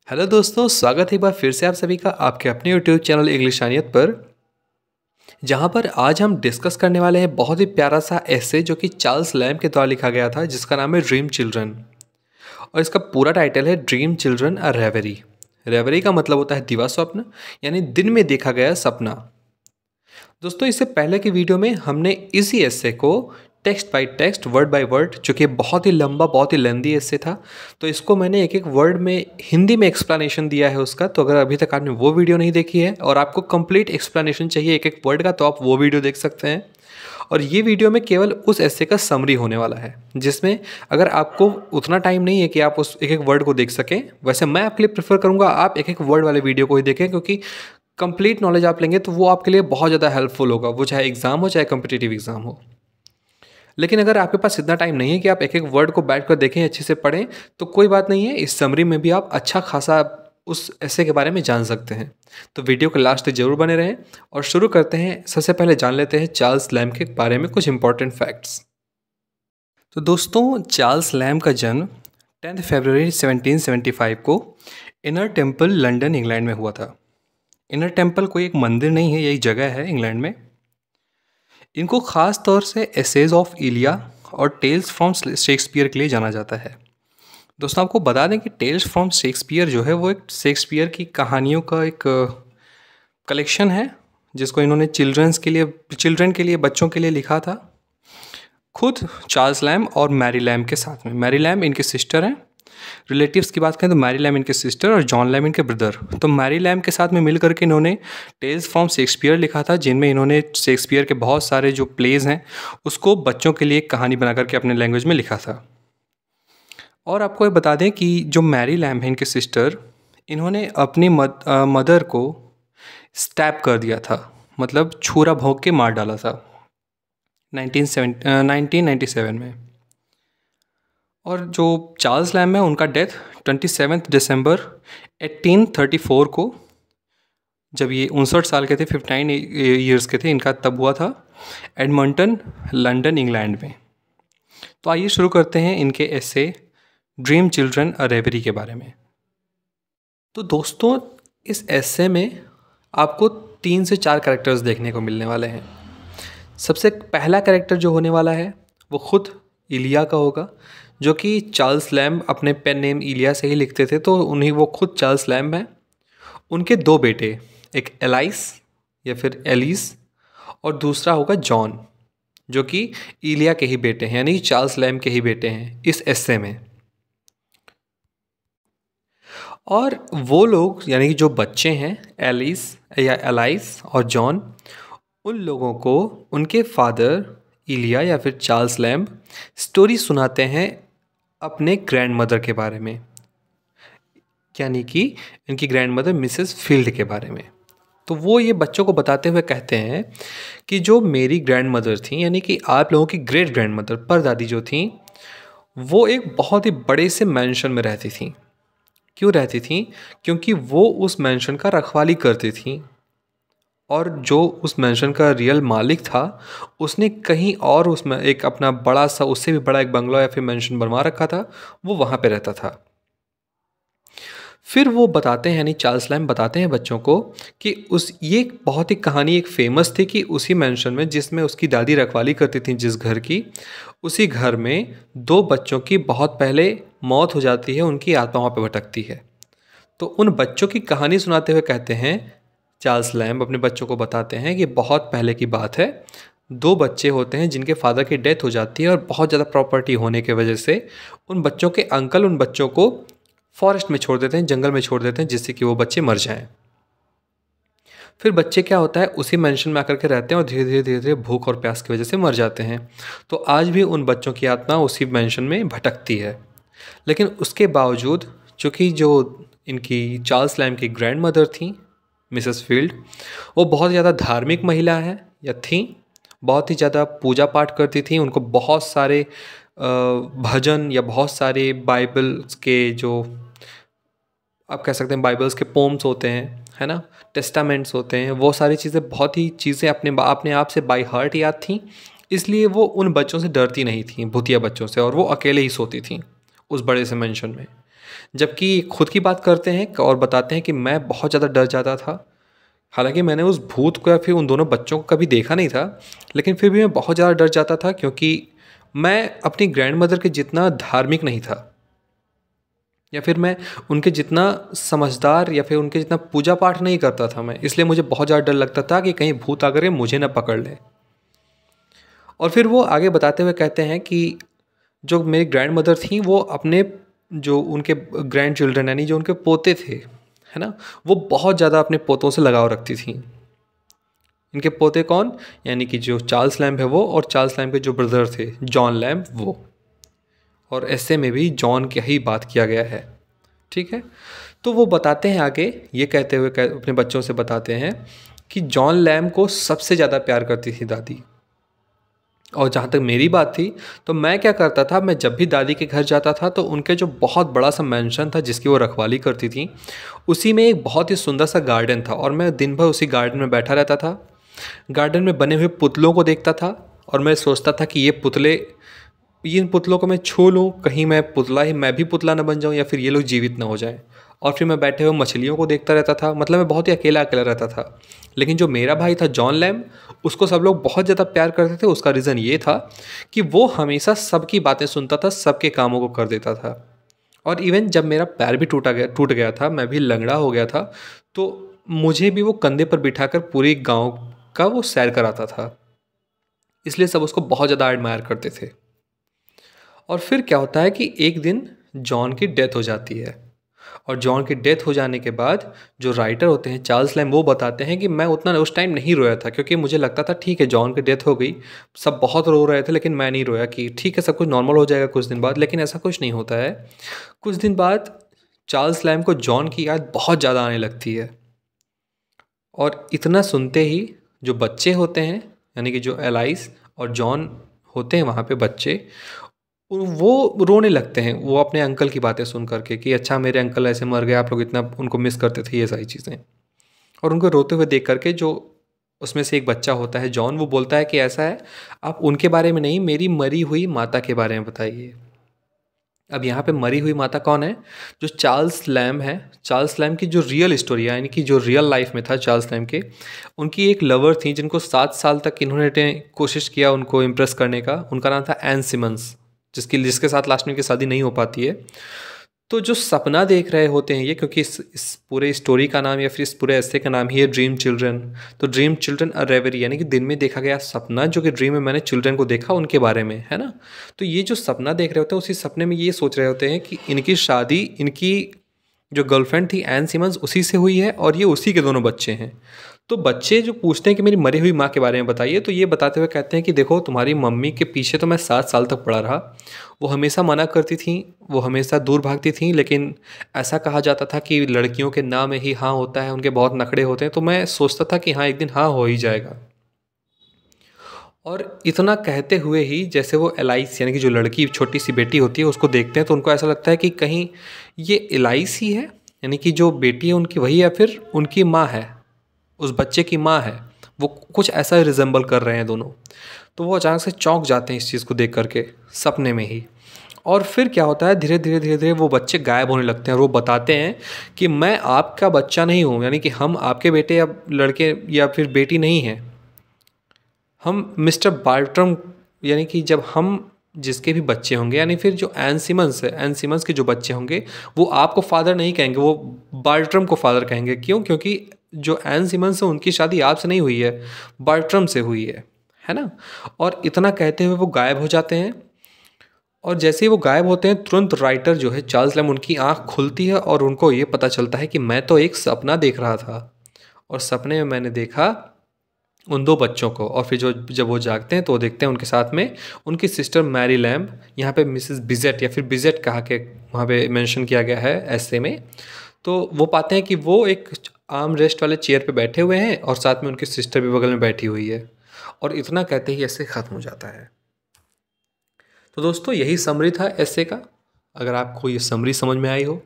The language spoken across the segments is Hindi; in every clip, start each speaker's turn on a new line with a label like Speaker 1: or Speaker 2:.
Speaker 1: हेलो दोस्तों, स्वागत है एक बार फिर से आप सभी का आपके अपने यूट्यूब चैनल इंग्लिशानियत पर। जहां पर आज हम डिस्कस करने वाले हैं बहुत ही प्यारा सा एसे जो कि चार्ल्स लैम्ब के द्वारा लिखा गया था, जिसका नाम है ड्रीम चिल्ड्रन। और इसका पूरा टाइटल है ड्रीम चिल्ड्रन अ रेवरी। रेवरी का मतलब होता है दिवा स्वप्न, यानी दिन में देखा गया सपना। दोस्तों, इससे पहले की वीडियो में हमने इसी एस्से को text bye text, word by word, जो कि बहुत ही लंबा, बहुत ही लेंदी एस्से था, तो इसको मैंने एक एक वर्ड में हिंदी में एक्सप्लेनेशन दिया है उसका। तो अगर अभी तक आपने वो वीडियो नहीं देखी है और आपको कंप्लीट एक्सप्लेनेशन चाहिए एक एक वर्ड का, तो आप वो वीडियो देख सकते हैं। और ये वीडियो में केवल उस एस्से का समरी होने वाला है, जिसमें अगर आपको उतना टाइम नहीं है कि आप उस एक एक वर्ड को देख सकें, वैसे मैं आपके लिए प्रेफर करूँगा आप एक एक वर्ड वाले वीडियो को ही देखें, क्योंकि कंप्लीट नॉलेज आप लेंगे तो वो आपके लिए बहुत ज़्यादा हेल्पफुल होगा, वो चाहे एग्ज़ाम हो चाहे कम्पिटिटिव एग्ज़ाम हो। लेकिन अगर आपके पास इतना टाइम नहीं है कि आप एक एक वर्ड को बैठ कर देखें, अच्छे से पढ़ें, तो कोई बात नहीं है, इस समरी में भी आप अच्छा खासा उस ऐसे के बारे में जान सकते हैं। तो वीडियो के लास्ट तक जरूर बने रहें और शुरू करते हैं। सबसे पहले जान लेते हैं चार्ल्स लैम्ब के बारे में कुछ इंपॉर्टेंट फैक्ट्स। तो दोस्तों, चार्ल्स लैम्ब का जन्म 10 फरवरी 1775 को इनर टेम्पल, लंदन, इंग्लैंड में हुआ था। इनर टेम्पल कोई एक मंदिर नहीं है, ये एक जगह है इंग्लैंड में। इनको ख़ास तौर से एसेज ऑफ इलिया और टेल्स फ्रॉम शेक्सपियर के लिए जाना जाता है। दोस्तों, आपको बता दें कि टेल्स फ्रॉम शेक्सपियर जो है वो एक शेक्सपियर की कहानियों का एक कलेक्शन है, जिसको इन्होंने चिल्ड्रन के लिए, बच्चों के लिए लिखा था। खुद चार्ल्स लैम्ब और मैरी लैम्ब के साथ में, मैरी लैम्ब इनके सिस्टर हैं। रिलेटिव्स की बात करें तो मैरी लैम्ब इनके सिस्टर और जॉन लैम्ब इनके ब्रदर। तो मैरी लैम्ब के साथ में मिल करके इन्होंने टेल्स फ्रॉम शेक्सपियर लिखा था, जिनमें इन्होंने शेक्सपियर के बहुत सारे जो प्लेज हैं उसको बच्चों के लिए एक कहानी बना करके अपने लैंग्वेज में लिखा था। और आपको ये बता दें कि जो मैरी लैम्ब है इनके सिस्टर, इन्होंने अपनी मदर को स्टैप कर दिया था, मतलब छुरा भोंक के मार डाला था 1997 में। और जो चार्ल्स लैम्ब है उनका डेथ 27 दिसंबर 1834 को, जब ये 59 साल के थे, 59 ईयर्स के थे इनका, तब हुआ था एडमंटन, लंदन, इंग्लैंड में। तो आइए शुरू करते हैं इनके ऐसे ड्रीम चिल्ड्रन अ रेवरी के बारे में। तो दोस्तों, इस ऐसे में आपको 3 से 4 कैरेक्टर्स देखने को मिलने वाले हैं। सबसे पहला कैरेक्टर जो होने वाला है वो खुद इलिया का होगा, जो कि चार्ल्स लैम्ब अपने पेन नेम इलिया से ही लिखते थे, तो उन्हीं वो खुद चार्ल्स लैम्ब हैं। उनके 2 बेटे, एक एलाइस या फिर एलिस, और दूसरा होगा जॉन, जो कि इलिया के ही बेटे हैं, यानी चार्ल्स लैम्ब के ही बेटे हैं इस एस्से में। और वो लोग, यानी कि जो बच्चे हैं एलिस या एलाइस और जॉन, उन लोगों को उनके फादर इलिया या फिर चार्ल्स लैम्ब स्टोरी सुनाते हैं अपने ग्रैंड मदर के बारे में, यानी कि इनकी ग्रैंड मदर मिसेस फील्ड के बारे में। तो वो ये बच्चों को बताते हुए कहते हैं कि जो मेरी ग्रैंड मदर थी, यानी कि आप लोगों की ग्रेट ग्रैंड मदर, परदादी जो थी, वो एक बहुत ही बड़े से मैंशन में रहती थी। क्यों रहती थी? क्योंकि वो उस मैंशन का रखवाली करती थी, और जो उस मैंशन का रियल मालिक था उसने कहीं और उसमें एक अपना बड़ा सा, उससे भी बड़ा एक बंगला या फिर मैंशन बनवा रखा था, वो वहाँ पे रहता था। फिर वो बताते हैं, यानी चार्ल्स लैम्ब बताते हैं बच्चों को कि ये एक बहुत ही कहानी एक फेमस थी कि उसी मैंशन में, जिसमें उसकी दादी रखवाली करती थी जिस घर की, उसी घर में 2 बच्चों की बहुत पहले मौत हो जाती है, उनकी आत्मा वहाँ पे भटकती है। तो उन बच्चों की कहानी सुनाते हुए कहते हैं, चार्ल्स लैम्ब अपने बच्चों को बताते हैं कि बहुत पहले की बात है, 2 बच्चे होते हैं जिनके फादर की डेथ हो जाती है, और बहुत ज़्यादा प्रॉपर्टी होने की वजह से उन बच्चों के अंकल उन बच्चों को फॉरेस्ट में छोड़ देते हैं, जंगल में छोड़ देते हैं, जिससे कि वो बच्चे मर जाएं। फिर बच्चे क्या होता है, उसी मैंशन में आकर के रहते हैं और धीरे धीरे भूख और प्यास की वजह से मर जाते हैं। तो आज भी उन बच्चों की आत्मा उसी मैंशन में भटकती है। लेकिन उसके बावजूद, चूँकि जो इनकी चार्ल्स लैम्ब की ग्रैंड मदर थी मिसेस फील्ड, वो बहुत ज़्यादा धार्मिक महिला है या थी, बहुत ही ज़्यादा पूजा पाठ करती थी। उनको बहुत सारे भजन या बहुत सारे बाइबल्स के, जो आप कह सकते हैं बाइबल्स के पोम्स होते हैं, है ना, टेस्टामेंट्स होते हैं, वो सारी चीज़ें, बहुत ही चीज़ें अपने आप से बाय हार्ट याद थी। इसलिए वो उन बच्चों से डरती नहीं थी, भूतिया बच्चों से, और वो अकेले ही सोती थी उस बड़े से मेंशन में। जबकि खुद की बात करते हैं और बताते हैं कि मैं बहुत ज़्यादा डर जाता था। हालांकि मैंने उस भूत को या फिर उन दोनों बच्चों को कभी देखा नहीं था, लेकिन फिर भी मैं बहुत ज़्यादा डर जाता था क्योंकि मैं अपनी ग्रैंड मदर के जितना धार्मिक नहीं था, या फिर मैं उनके जितना समझदार या फिर उनके जितना पूजा पाठ नहीं करता था मैं, इसलिए मुझे बहुत ज़्यादा डर लगता था कि कहीं भूत आकर के मुझे ना पकड़ ले। और फिर वो आगे बताते हुए कहते हैं कि जो मेरी ग्रैंड मदर थी वो अपने जो उनके ग्रैंड चिल्ड्रन यानी जो उनके पोते थे, है ना, वो बहुत ज़्यादा अपने पोतों से लगाव रखती थी। इनके पोते कौन, यानी कि जो चार्ल्स लैम्ब है वो, और चार्ल्स लैम्ब के जो ब्रदर थे जॉन लैम्ब वो, और ऐसे में भी जॉन की ही बात किया गया है। ठीक है, तो वो बताते हैं आगे ये कहते हुए अपने बच्चों से बताते हैं कि जॉन लैम्ब को सबसे ज़्यादा प्यार करती थी दादी। और जहाँ तक मेरी बात थी तो मैं क्या करता था, मैं जब भी दादी के घर जाता था तो उनके जो बहुत बड़ा सा मैंशन था जिसकी वो रखवाली करती थी, उसी में एक बहुत ही सुंदर सा गार्डन था और मैं दिन भर उसी गार्डन में बैठा रहता था। गार्डन में बने हुए पुतलों को देखता था और मैं सोचता था कि इन पुतलों को मैं छू लूँ, कहीं मैं भी पुतला न बन जाऊँ या फिर ये लोग जीवित ना हो जाएं। और फिर मैं बैठे हुए मछलियों को देखता रहता था, मतलब मैं बहुत ही अकेला अकेला रहता था। लेकिन जो मेरा भाई था जॉन लैम्ब, उसको सब लोग बहुत ज़्यादा प्यार करते थे। उसका रीज़न ये था कि वो हमेशा सबकी बातें सुनता था, सबके कामों को कर देता था। और इवन जब मेरा पैर भी टूट गया था, मैं भी लंगड़ा हो गया था, तो मुझे भी वो कंधे पर बिठाकर पूरी गाँव का वो सैर कराता था। इसलिए सब उसको बहुत ज़्यादा एडमायर करते थे। और फिर क्या होता है कि एक दिन जॉन की डेथ हो जाती है, और जॉन की डेथ हो जाने के बाद जो राइटर होते हैं चार्ल्स लैम्ब, वो बताते हैं कि मैं उतना उस टाइम नहीं रोया था क्योंकि मुझे लगता था ठीक है जॉन की डेथ हो गई, सब बहुत रो रहे थे, लेकिन मैं नहीं रोया कि ठीक है सब कुछ नॉर्मल हो जाएगा कुछ दिन बाद। लेकिन ऐसा कुछ नहीं होता है। कुछ दिन बाद चार्ल्स लैम्ब को जॉन की याद बहुत ज़्यादा आने लगती है, और इतना सुनते ही जो बच्चे होते हैं, यानी कि जो एलाइस और जॉन होते हैं वहाँ पे बच्चे, वो रोने लगते हैं, वो अपने अंकल की बातें सुन करके कि अच्छा मेरे अंकल ऐसे मर गए, आप लोग इतना उनको मिस करते थे, ये सारी चीज़ें। और उनको रोते हुए देख करके जो उसमें से एक बच्चा होता है जॉन, वो बोलता है कि ऐसा है, आप उनके बारे में नहीं, मेरी मरी हुई माता के बारे में बताइए। अब यहाँ पे मरी हुई माता कौन है, जो चार्ल्स लैम्ब है। चार्ल्स लैम्ब की जो रियल स्टोरी है, यानी कि जो रियल लाइफ में था चार्ल्स लैम्ब के, उनकी एक लवर थी जिनको 7 साल तक इन्होंने कोशिश किया उनको इम्प्रेस करने का। उनका नाम था एन सिमंस, जिसके साथ लास्ट में की शादी नहीं हो पाती है। तो जो सपना देख रहे होते हैं ये, क्योंकि इस पूरे स्टोरी का नाम या फिर इस पूरे ऐसे का नाम ही है ड्रीम चिल्ड्रन। तो ड्रीम चिल्ड्रन अ रेवरी, यानी कि दिन में देखा गया सपना, जो कि ड्रीम में मैंने चिल्ड्रन को देखा उनके बारे में, है ना। तो ये जो सपना देख रहे होते हैं, उसी सपने में ये सोच रहे होते हैं कि इनकी शादी, इनकी जो गर्लफ्रेंड थी एन सिमंस, उसी से हुई है और ये उसी के दोनों बच्चे हैं। तो बच्चे जो पूछते हैं कि मेरी मरी हुई माँ के बारे में बताइए, तो ये बताते हुए कहते हैं कि देखो तुम्हारी मम्मी के पीछे तो मैं 7 साल तक पड़ा रहा, वो हमेशा मना करती थी, वो हमेशा दूर भागती थी, लेकिन ऐसा कहा जाता था कि लड़कियों के नाम में ही हाँ होता है, उनके बहुत नखड़े होते हैं, तो मैं सोचता था कि हाँ एक दिन हाँ हो ही जाएगा। और इतना कहते हुए ही जैसे वो एलाइस, यानी कि जो लड़की छोटी सी बेटी होती है, उसको देखते हैं तो उनको ऐसा लगता है कि कहीं ये एलाइस ही है, यानी कि जो बेटी है उनकी वही, या फिर उनकी माँ है, उस बच्चे की माँ है, वो कुछ ऐसा रिजेंबल कर रहे हैं दोनों। तो वो अचानक से चौंक जाते हैं इस चीज़ को देख करके, सपने में ही। और फिर क्या होता है, धीरे धीरे धीरे धीरे वो बच्चे गायब होने लगते हैं और वो बताते हैं कि मैं आपका बच्चा नहीं हूँ, यानी कि हम आपके बेटे या लड़के या फिर बेटी नहीं हैं, हम मिस्टर बार्ट्रम, यानी कि जब हम जिसके भी बच्चे होंगे, यानी फिर जो एन सिमंस है, एन सिमंस के जो बच्चे होंगे, वो आपको फादर नहीं कहेंगे, वो बार्ट्रम को फादर कहेंगे। क्यों? क्योंकि जो एन सिमंस है उनकी शादी आपसे नहीं हुई है, बार्ट्रम से हुई है ना। और इतना कहते हुए वो गायब हो जाते हैं, और जैसे ही वो गायब होते हैं तुरंत राइटर जो है चार्ल्स लैम्ब, उनकी आँख खुलती है और उनको ये पता चलता है कि मैं तो एक सपना देख रहा था, और सपने में मैंने देखा उन 2 बच्चों को। और फिर जब वो जागते हैं तो वो देखते हैं उनके साथ में उनकी सिस्टर मैरी लैम्ब, यहाँ पे मिसेस बिजेट या फिर बिजेट कहा के वहाँ पे मेंशन किया गया है ऐसे में। तो वो पाते हैं कि वो एक आर्म रेस्ट वाले चेयर पे बैठे हुए हैं और साथ में उनकी सिस्टर भी बगल में बैठी हुई है, और इतना कहते ही ऐसे ख़त्म हो जाता है। तो दोस्तों यही समरी था ऐसे का। अगर आपको ये समरी समझ में आई हो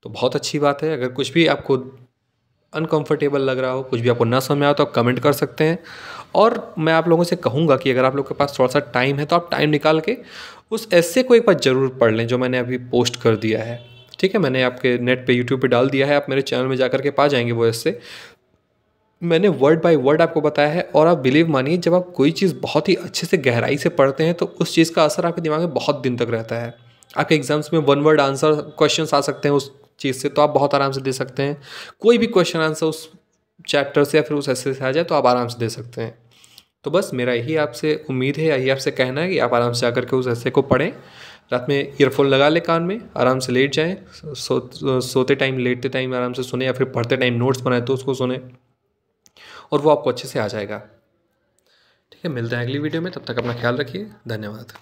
Speaker 1: तो बहुत अच्छी बात है। अगर कुछ भी आपको अनकंफर्टेबल लग रहा हो, कुछ भी आपको ना समझ में आया तो आप कमेंट कर सकते हैं। और मैं आप लोगों से कहूँगा कि अगर आप लोग के पास थोड़ा सा टाइम है तो आप टाइम निकाल के उस ऐसे को एक बार ज़रूर पढ़ लें जो मैंने अभी पोस्ट कर दिया है, ठीक है, मैंने आपके नेट पे यूट्यूब पे डाल दिया है, आप मेरे चैनल में जाकर के पा जाएंगे वो ऐसे। मैंने वर्ड बाय वर्ड आपको बताया है, और आप बिलीव मानिए जब आप कोई चीज़ बहुत ही अच्छे से गहराई से पढ़ते हैं तो उस चीज़ का असर आपके दिमाग में बहुत दिन तक रहता है। आपके एग्जाम्स में वन वर्ड आंसर क्वेश्चन आ सकते हैं उस चीज़ से, तो आप बहुत आराम से दे सकते हैं। कोई भी क्वेश्चन आंसर उस चैप्टर से या फिर उस ऐसे से आ जाए तो आप आराम से दे सकते हैं। तो बस मेरा यही आपसे उम्मीद है, यही आपसे कहना है कि आप आराम से आकर के उस ऐसे को पढ़ें। रात में ईयरफोन लगा ले कान में, आराम से लेट जाएं, सोते टाइम लेटते टाइम आराम से सुने, या फिर पढ़ते टाइम नोट्स बनाए तो उसको सुने, और वो आपको अच्छे से आ जाएगा। ठीक है, मिलते हैं अगली वीडियो में, तब तक अपना ख्याल रखिए। धन्यवाद।